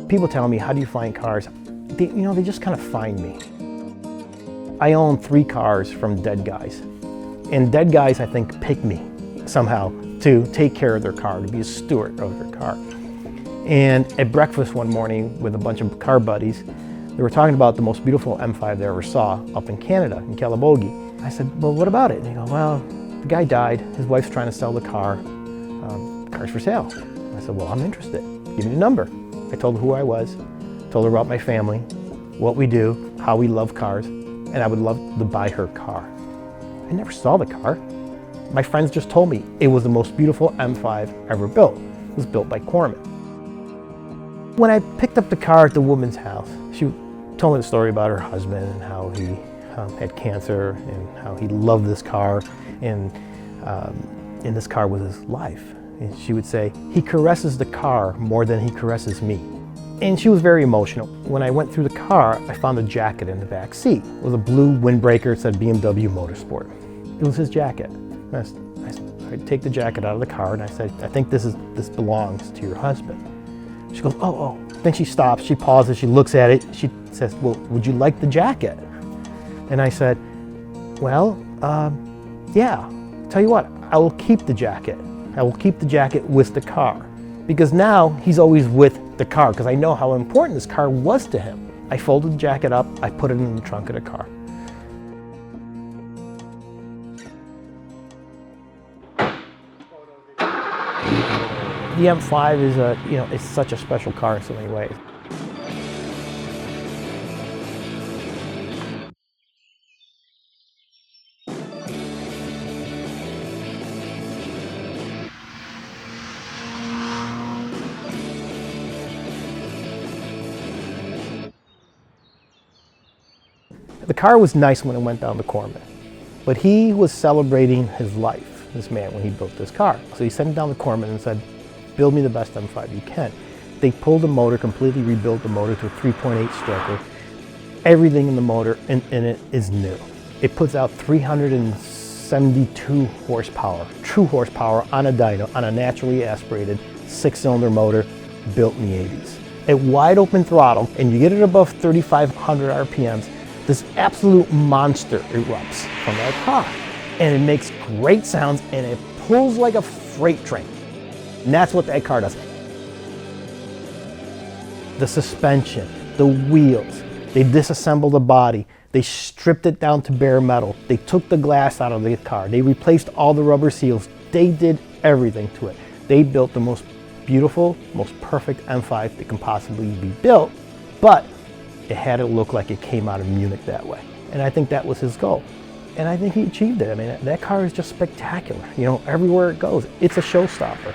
People tell me, how do you find cars? They just kind of find me. I own 3 cars from dead guys. And dead guys, I think, pick me somehow to take care of their car, to be a steward of their car. And at breakfast one morning with a bunch of car buddies, they were talking about the most beautiful M5 they ever saw up in Canada, in Calabogie. I said, well, what about it? And they go, well, the guy died, his wife's trying to sell the car, car's for sale. I said, well, I'm interested, give me the number. I told her who I was, told her about my family, what we do, how we love cars, and I would love to buy her car. I never saw the car. My friends just told me it was the most beautiful M5 ever built. It was built by Corman. When I picked up the car at the woman's house, she told me the story about her husband and how he had cancer and how he loved this car, and this car was his life. And she would say, he caresses the car more than he caresses me. And she was very emotional. When I went through the car, I found a jacket in the back seat. It was a blue windbreaker, it said BMW Motorsport. It was his jacket. I take the jacket out of the car and I said, I think this belongs to your husband. She goes, oh. Then she stops, she pauses, she looks at it, she says, well, would you like the jacket? And I said, well, yeah. Tell you what, I will keep the jacket. I will keep the jacket with the car. Because now he's always with the car, because I know how important this car was to him. I folded the jacket up, I put it in the trunk of the car. The M5 is it's such a special car in so many ways. The car was nice when it went down to Corman, but he was celebrating his life, this man, when he built this car. So he sent it down to Corman and said, build me the best M5 you can. They pulled the motor, completely rebuilt the motor to a 3.8 stroker. Everything in the motor in it is new. It puts out 372 horsepower, true horsepower on a dyno, on a naturally aspirated 6-cylinder motor built in the 80s. At wide open throttle, and you get it above 3,500 RPMs, this absolute monster erupts from that car. And it makes great sounds, and it pulls like a freight train. And that's what that car does. The suspension, the wheels, they disassembled the body, they stripped it down to bare metal, they took the glass out of the car, they replaced all the rubber seals, they did everything to it. They built the most beautiful, most perfect M5 that can possibly be built, but it had to look like it came out of Munich that way. And I think that was his goal. And I think he achieved it. I mean, that car is just spectacular. Everywhere it goes, it's a showstopper.